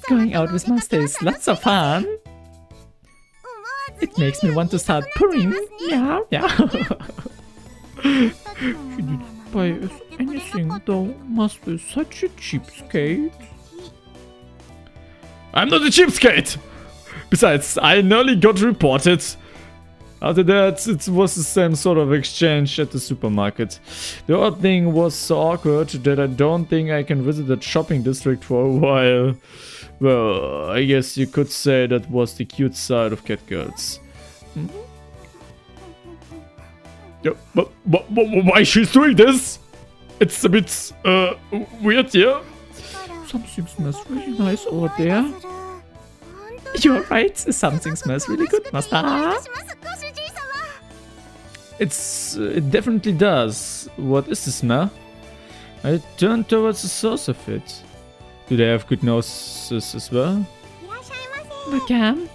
Going out with master is lots of fun. It makes me want to start purring. Yeah, yeah. She didn't buy us anything though. Master is such a cheapskate. I'm not a cheapskate! Besides, I nearly got reported. After that, it was the same sort of exchange at the supermarket. The odd thing was so awkward that I don't think I can visit that shopping district for a while. Well, I guess you could say that was the cute side of Catgirls. Hmm? Yeah, but why she's doing this? It's a bit weird here. Something smells really nice over there. You're right, something smells really good, Master. It definitely does. What is the smell? I turned towards the source of it. Do they have good noses as well? Welcome.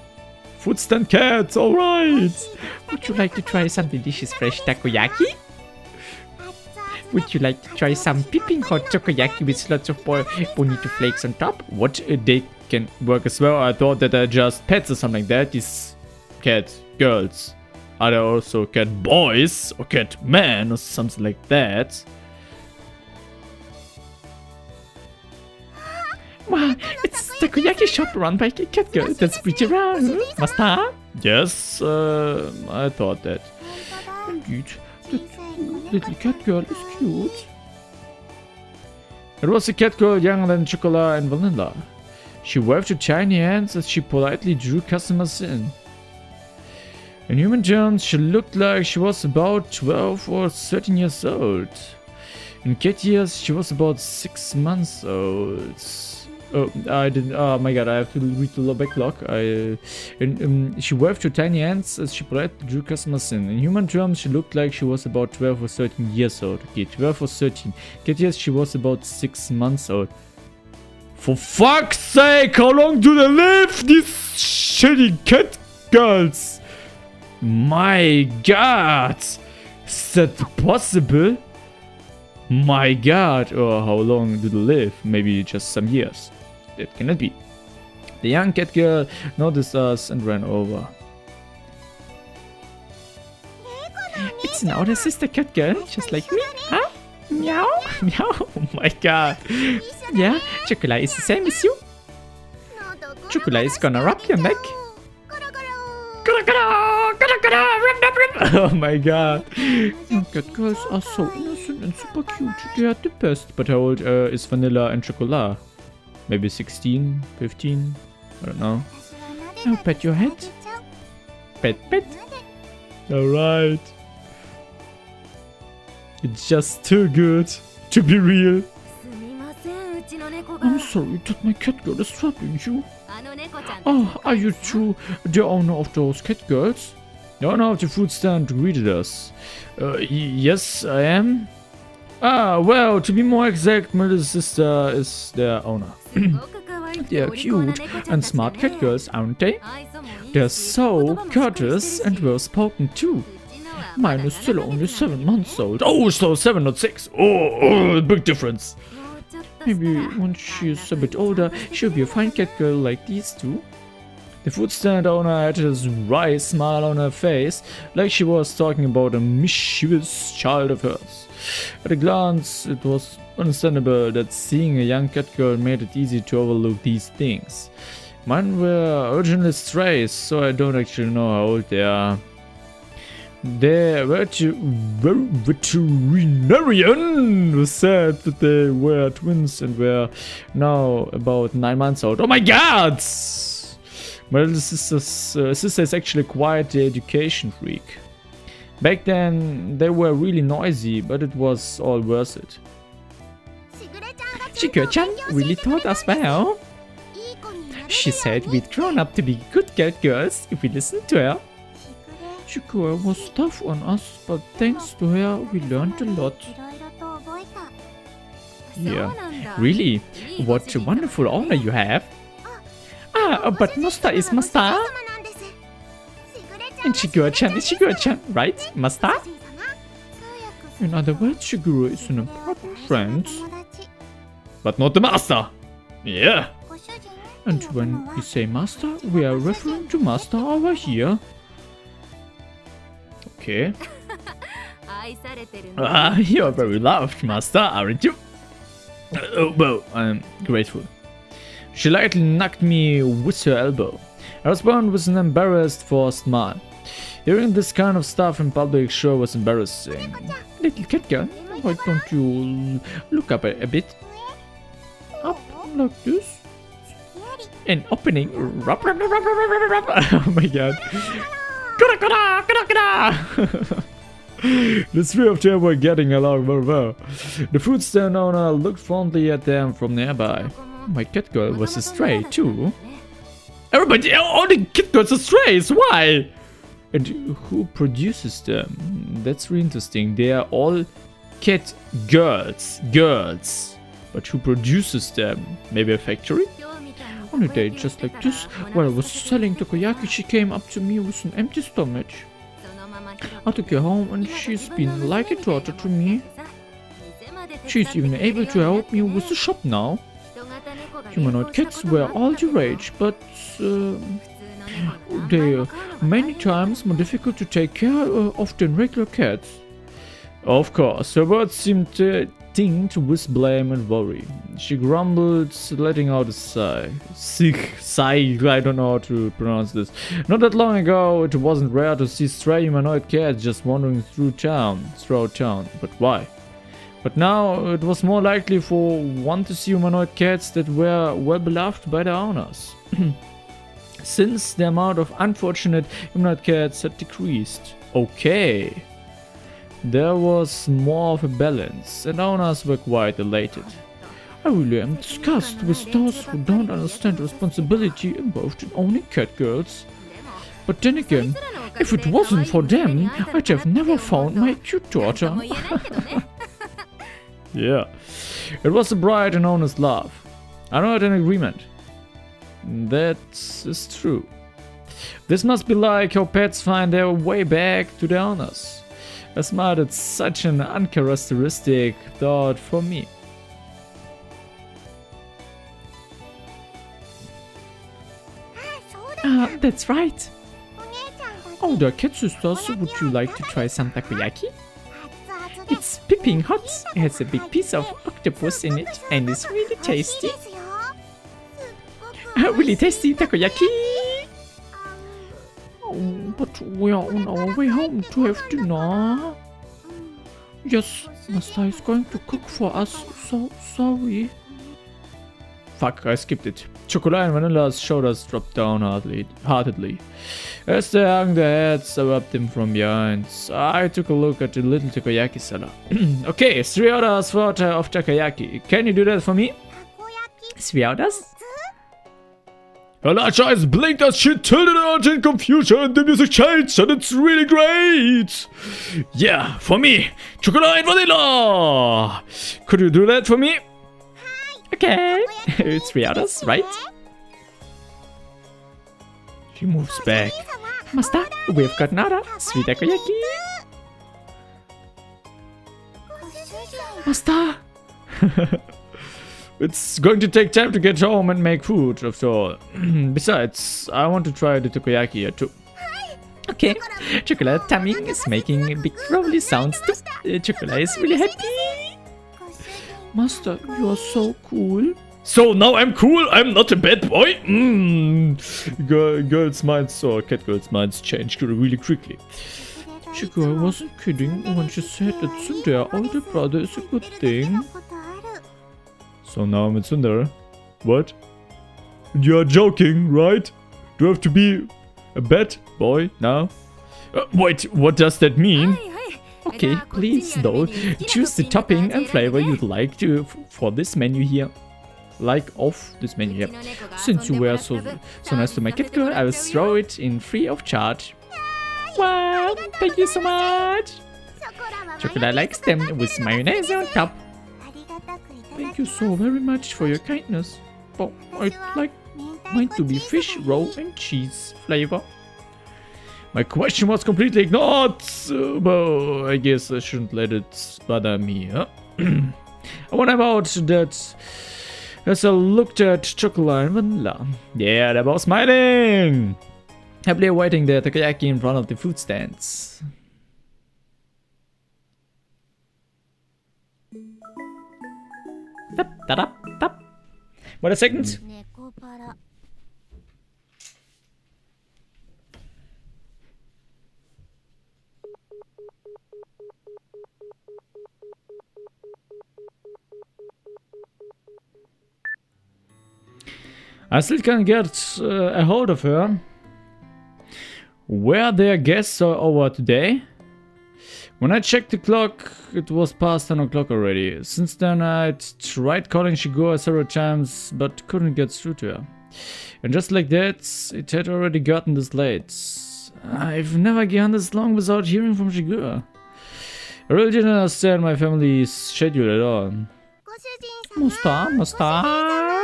Food stand cats, alright. Would you like to try some delicious fresh takoyaki? Would you like to try some piping hot takoyaki with lots of bonito flakes on top? What? They can work as well. I thought that they're just pets or something like that. These cat girls. Are there also cat boys or cat men or something like that? Wow, it's a takoyaki shop run by a cat girl. That's pretty rare, Master? Yes, I thought that. Indeed, that little cat girl is cute. It was a cat girl younger than Chocolate and Vanilla. She waved her tiny hands as she politely drew customers in. In human terms, she looked like she was about 12 or 13 years old. In cat years, she was about 6 months old. Oh, I didn't. Oh my god, I have to read the backlog. She waved her tiny hands as she politely drew customers in. In human terms, she looked like she was about 12 or 13 years old. Okay, 12 or 13. Cat years, she was about 6 months old. For fuck's sake, how long do they live, these shitty cat girls? My god! Is that possible? My god! Oh, how long do they live? Maybe just some years. That cannot be. The young cat girl noticed us and ran over. It's an older sister cat girl, just like me, huh? Meow, meow. Oh my god. Yeah, Chocolate is the same as you. Chocolate is gonna rub your neck. Oh my god. Young cat girls are so innocent and super cute. They are the best. But how old is Vanilla and Chocolate? Maybe 16, 15? I don't know. I'll pet your head. Pet, pet. Alright. It's just too good to be real. I'm sorry that my cat girl is troubling you. Oh, are you two the owner of those cat girls? The owner of the food stand greeted us. Yes, I am. Ah, well, to be more exact, my little sister is their owner. They are cute and smart cat girls, aren't they? They're so courteous and well-spoken too. Mine is still only 7 months old. Oh, so 7 not 6. Oh, big difference. Maybe once she's a bit older, she'll be a fine cat girl like these two. The food stand owner had this wry smile on her face, like she was talking about a mischievous child of hers. At a glance, it was understandable that seeing a young cat girl made it easy to overlook these things. Mine were originally strays, so I don't actually know how old they are. The veterinarian said that they were twins and were now about 9 months old. Oh my god! My little sister is actually quite the education freak. Back then, they were really noisy, but it was all worth it. Shigure-chan really taught us well. She said we'd grown up to be good cat girls if we listened to her. Shigure was tough on us, but thanks to her, we learned a lot. Yeah, really? What a wonderful owner you have. Ah, but Master is Master. And Shigure-chan is Shigure-chan, right, Master? In other words, Shigure is an important friend. But not the Master. Yeah. And when we say master, we are referring to master over here. Okay. You're very loved, master, aren't you? Oh, well, I'm grateful. She lightly knocked me with her elbow. I responded with an embarrassed, forced smile. Hearing this kind of stuff in public sure was embarrassing. Little Catgirl, why don't you look up a bit? Up like this? An opening. Oh my god. The three of them were getting along very well. The food stand owner looked fondly at them from nearby. My Catgirl was a stray too. Everybody, all the Catgirls are strays, why? And who produces them? That's really interesting. They are all cat girls. But who produces them? Maybe a factory? On a day just like this, while I was selling takoyaki, she came up to me with an empty stomach. I took her home and she's been like a daughter to me. She's even able to help me with the shop now. Humanoid cats were all the rage, but they are many times more difficult to take care of than regular cats. Of course, her words seemed tinged with blame and worry. She grumbled, letting out a sigh. Sigh, I don't know how to pronounce this. Not that long ago, it wasn't rare to see stray humanoid cats just wandering throughout town. But why? But now, it was more likely for one to see humanoid cats that were well beloved by their owners. Since the amount of unfortunate humanoid cats had decreased. Okay. There was more of a balance, and owners were quite elated. I really am disgusted with those who don't understand the responsibility involved in owning catgirls. But then again, if it wasn't for them, I'd have never found my cute daughter. Yeah, it was a bright and honest laugh. I know, at an agreement. That is true. This must be like how pets find their way back to their owners. I smiled at such an uncharacteristic thought for me. That's right. Older cat sisters, would you like to try some takoyaki? It's piping hot, it has a big piece of octopus in it, and it's really tasty. Really tasty takoyaki! Oh, but we are on our way home to have dinner. Yes, Master is going to cook for us, so sorry. Fuck, I skipped it. Chocolate and Vanilla's shoulders dropped down heartedly. As they hung their heads, I rubbed them from behind. I took a look at the little takoyaki seller. Okay, 3 orders of takoyaki. Can you do that for me? 3 orders? Her large eyes blinked as she tilted out in confusion. The music changed and it's really great. Yeah, for me. Chocolate and vanilla. Could you do that for me? Okay. 3 orders, right? She moves back. Master, we've got another sweet takoyaki. Master! It's going to take time to get home and make food, after all. Besides, I want to try the takoyaki here too. Okay, Chocolate tummy is making big growly sounds too. Chocolate is really happy. Master, you are so cool. So now I'm cool, I'm not a bad boy? Girls' minds, or Catgirl's minds changed really quickly. Catgirl wasn't kidding when she said that Tsundere, older brother, is a good thing. So now I'm a Tsundere. What? You're joking, right? Do I have to be a bad boy now? Wait, what does that mean? Okay, please though, choose the topping and flavor you'd like to for this menu here. Like off this menu here. Since you were so nice to my Catgirl, I will throw it in free of charge. Wow, thank you so much. Chocolate likes them with mayonnaise on top. Thank you so very much for your kindness. But I'd like mine to be fish, roe and cheese flavor. My question was completely ignored, but I guess I shouldn't let it bother me. Huh? What about that As I looked at chocolate and vanilla. Yeah, that was smiling! Happily awaiting the takoyaki in front of the food stands. Tap, tap, tap. Wait a second. Nekopara. I still can't get a hold of her. Were there guests over today? When I checked the clock, it was past 10 o'clock already. Since then, I'd tried calling Shigura several times, but couldn't get through to her. And just like that, it had already gotten this late. I've never gone this long without hearing from Shigura. I really didn't understand my family's schedule at all. Musta.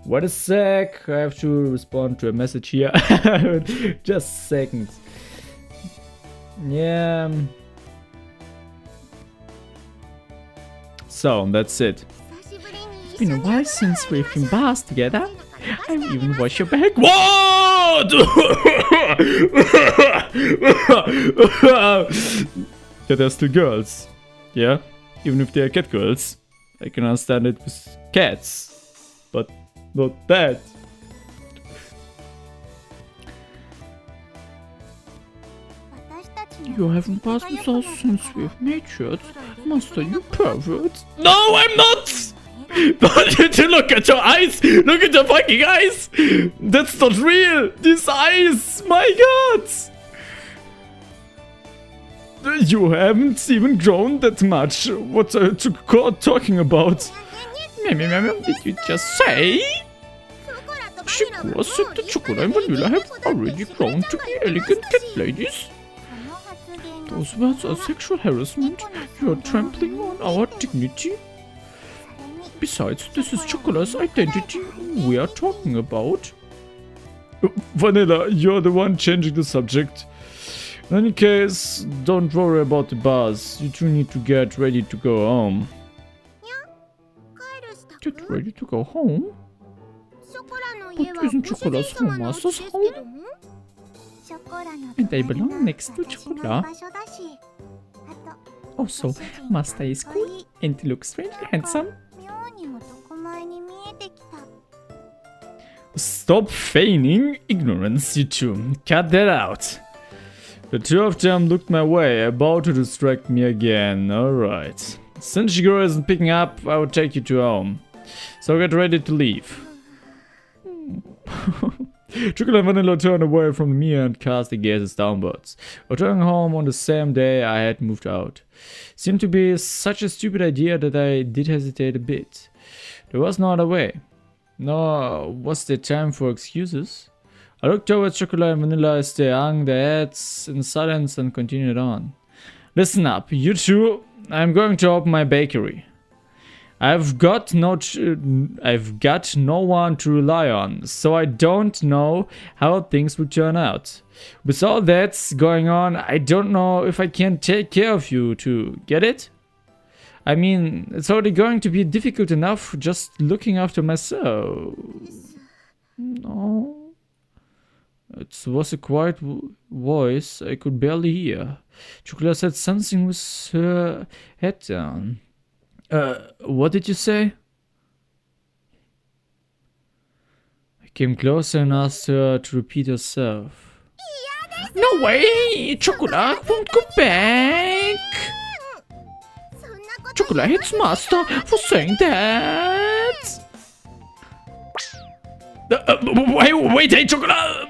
Wait a sec, I have to respond to a message here. Just a second. Yeah. So, that's it. It's been a while since we've been bars together. I even watched your back. What? Yeah, they're still girls. Yeah, even if they're cat girls. I can understand it with cats. But not that. You haven't passed with us since we've matured. Master, you pervert. No, I'm not! Don't you look at your eyes! Look at your fucking eyes! That's not real! These eyes! My god! You haven't even grown that much. What are you talking about? Did you just say? Shigura said that chocolate and vanilla have already grown to be elegant cat ladies. Those words are sexual harassment. You are trampling on our dignity. Besides, this is Chocolate's identity we are talking about. Vanilla, you're the one changing the subject. In any case, don't worry about the bars. You two need to get ready to go home. Get ready to go home? But isn't Chocolate's home master's home? And I belong next to Chocolate. Also, Master is cool and looks strangely handsome. Stop feigning ignorance, you two. Cut that out. The two of them looked my way, about to distract me again. Alright. Since Shigura isn't picking up, I will take you to home. So get ready to leave. Chocolate and Vanilla turned away from me and cast their gazes downwards. Returning home on the same day I had moved out. Seemed to be such a stupid idea that I did hesitate a bit. There was no other way. Nor was there time for excuses. I looked towards Chocolate and Vanilla as they hung their heads in silence and continued on. Listen up, you two. I'm going to open my bakery. I've got no one to rely on, so I don't know how things will turn out. With all that's going on, I don't know if I can take care of you two. Get it? I mean, it's already going to be difficult enough just looking after myself. No. It was a quiet voice I could barely hear. Chocolate said something with her head down. What did you say? I came closer and asked her to repeat herself. No way! Chocolate won't go back! Chocolate hates Master for saying that! Wait, hey, Chocolate!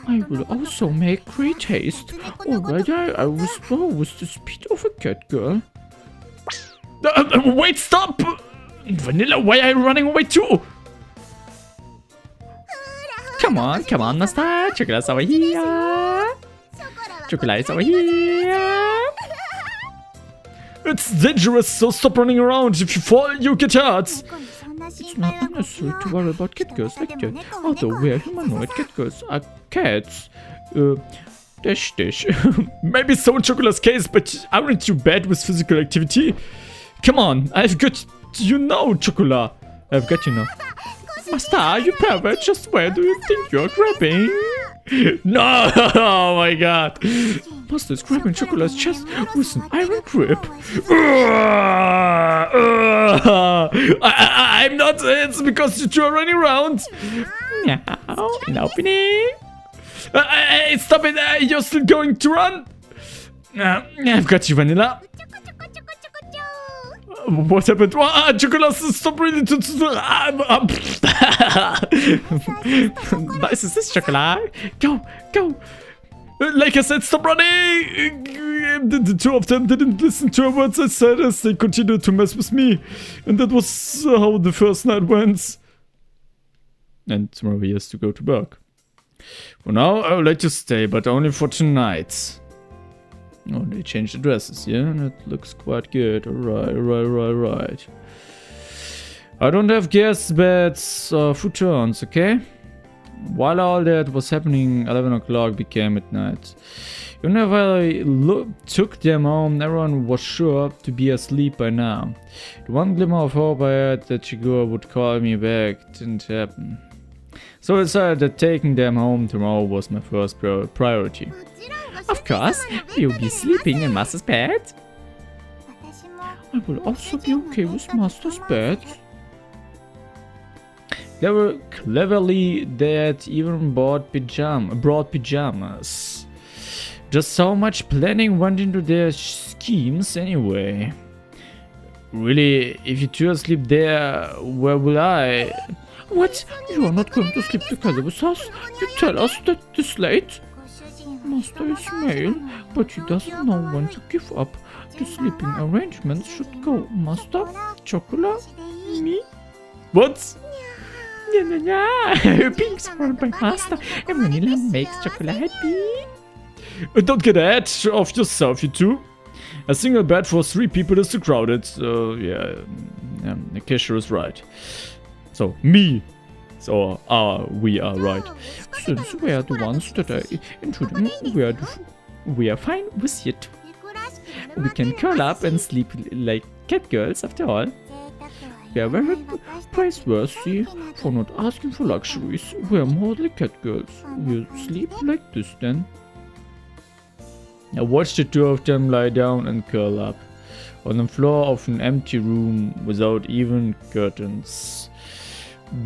I will also make great haste. Already I whisper with the speed of a cat girl. Wait, stop! Vanilla, why are you running away too? Come on, Master. Chocolate's over here. Chocolate's over here. It's dangerous, so stop running around. If you fall, you get hurt. It's not necessary to worry about cat girls like that. Although we are humanoid, cat girls are cats. Dish dish. Maybe so in Chocolate's case, but aren't you bad with physical activity? Come on, I've got you now, Chocolate. I've got you now. Master, you pervert, just where do you think you're grabbing? No! Oh my god. Master is grabbing Chocolate's chest with an iron grip. I'm not, it's because you two are running around. Now, an opening. Stop it, you're still going to run. I've got you, Vanilla. What happened? Chocolate, stop reading to... Nice is this, Chocolate. Go, go. Like I said, stop running. The two of them didn't listen to what I said as they continued to mess with me. And that was how the first night went. And tomorrow he has to go to work. For now, I'll let you stay, but only for tonight. Oh, they changed the dresses, yeah? That looks quite good. Alright. I don't have guest beds or futons, okay? While all that was happening, 11 o'clock became midnight. Whenever I took them home, everyone was sure to be asleep by now. The one glimmer of hope I had that Chigurh would call me back didn't happen. So I decided that taking them home tomorrow was my first priority. Of course, you'll be sleeping in Master's bed. I will also be okay with Master's bed. Cleverly, they had even brought pajamas. Just so much planning went into their schemes anyway. Really, if you two are asleep there, where will I? What? You are not going to sleep together with us? You tell us that this late? Master is male, but he doesn't know when to give up. The sleeping arrangements should go. Master, Chocolate, me? What? Being surrounded by Master and Vanilla makes Chocolate happy. Don't get ahead of yourself, you two. A single bed for 3 people is too crowded. Yeah, the cashier is right. So, me. So, we are right. Since we are the ones that are intruding, we are fine with it. We can curl up and sleep like cat girls after all. We are very praiseworthy for not asking for luxuries. We are more like cat girls. We'll sleep like this then. I watched the two of them lie down and curl up on the floor of an empty room without even curtains.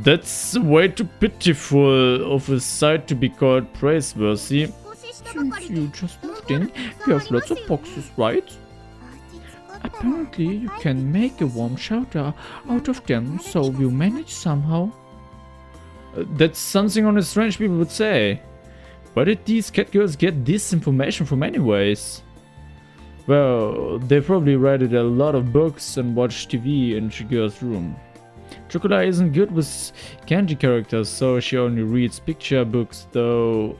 That's way too pitiful of a sight to be called praiseworthy. Since you just moved in, you have lots of boxes, right? Apparently, you can make a warm shelter out of them, so we'll manage somehow. That's something only strange people would say. Where did these cat girls get this information from anyways? Well, they probably read a lot of books and watched TV in Chigurh's room. Chocolate isn't good with kanji characters, so she only reads picture books though.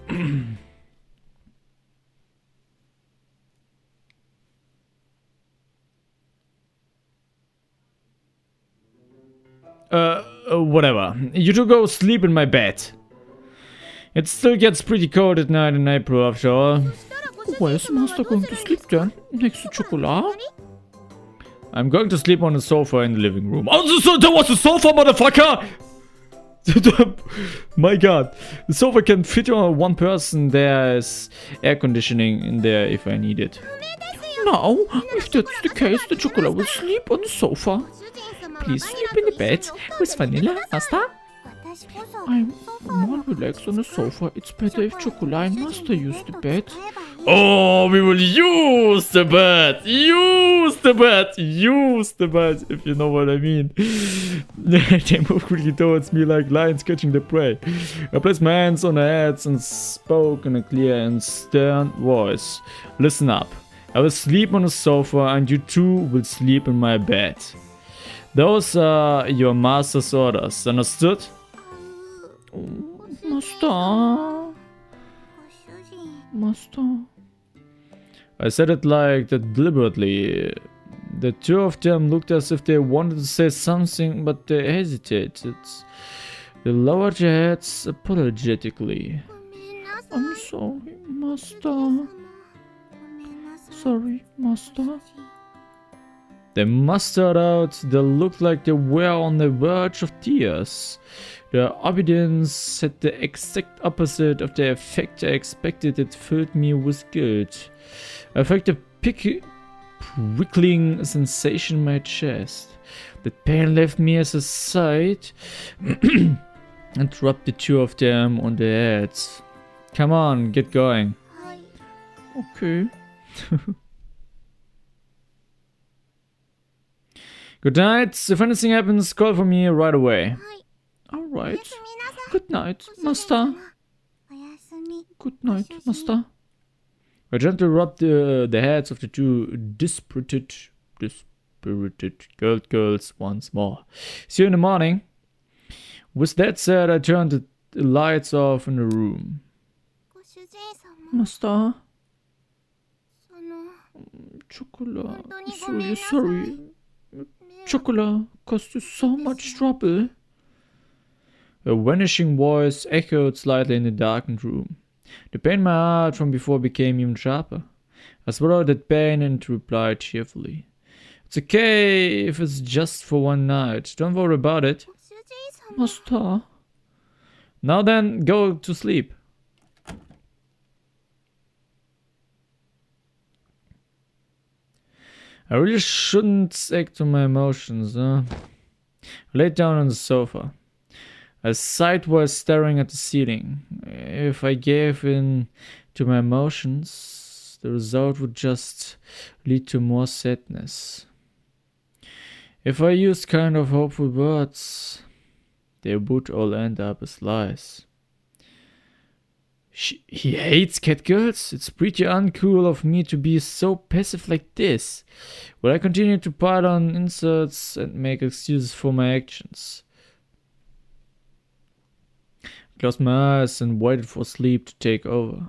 Whatever. You two go sleep in my bed. It still gets pretty cold at night in April after all. Where's Master going to sleep then? Next to Chocolate? I'm going to sleep on the sofa in the living room. Oh, so there was a sofa, motherfucker! My god. The sofa can fit on one person. There's air conditioning in there if I need it. Now, if that's the case, the Chocolate will sleep on the sofa. Please sleep in the bed with Vanilla, Master. I'm more relaxed on the sofa. It's better if Chocolate and Master use the bed. Oh, we will use the bed! Use the bed! Use the bed, if you know what I mean. They move quickly towards me like lions catching their prey. I placed my hands on their heads and spoke in a clear and stern voice. Listen up. I will sleep on the sofa and you two will sleep in my bed. Those are your master's orders, understood? Master. I said it like that deliberately. The two of them looked as if they wanted to say something, but they hesitated. They lowered their heads apologetically. I'm sorry, Master. Sorry, Master. They mustered out. They looked like they were on the verge of tears. Their obedience had the exact opposite of the effect I expected. It filled me with guilt. I felt a prickling sensation in my chest. The pain left me as a sight and dropped the two of them on their heads. Come on, get going. Okay. Good night. If anything happens, call for me right away. Alright. Good night, Master. Good night, Master. I gently rubbed the heads of the two dispirited girls once more. See you in the morning. With that said, I turned the lights off in the room. Master? Chocolate. Sorry. Chocolate caused you so much trouble. A vanishing voice echoed slightly in the darkened room. The pain in my heart from before became even sharper. I swallowed that pain and replied cheerfully. It's okay if it's just for one night. Don't worry about it. Master. Now then, go to sleep. I really shouldn't act on my emotions, huh? I laid down on the sofa. I sighed while staring at the ceiling. If I gave in to my emotions, the result would just lead to more sadness. If I used kind of hopeful words, they would all end up as lies. He hates catgirls? It's pretty uncool of me to be so passive like this. Will I continue to pile on insults and make excuses for my actions? I closed my eyes and waited for sleep to take over.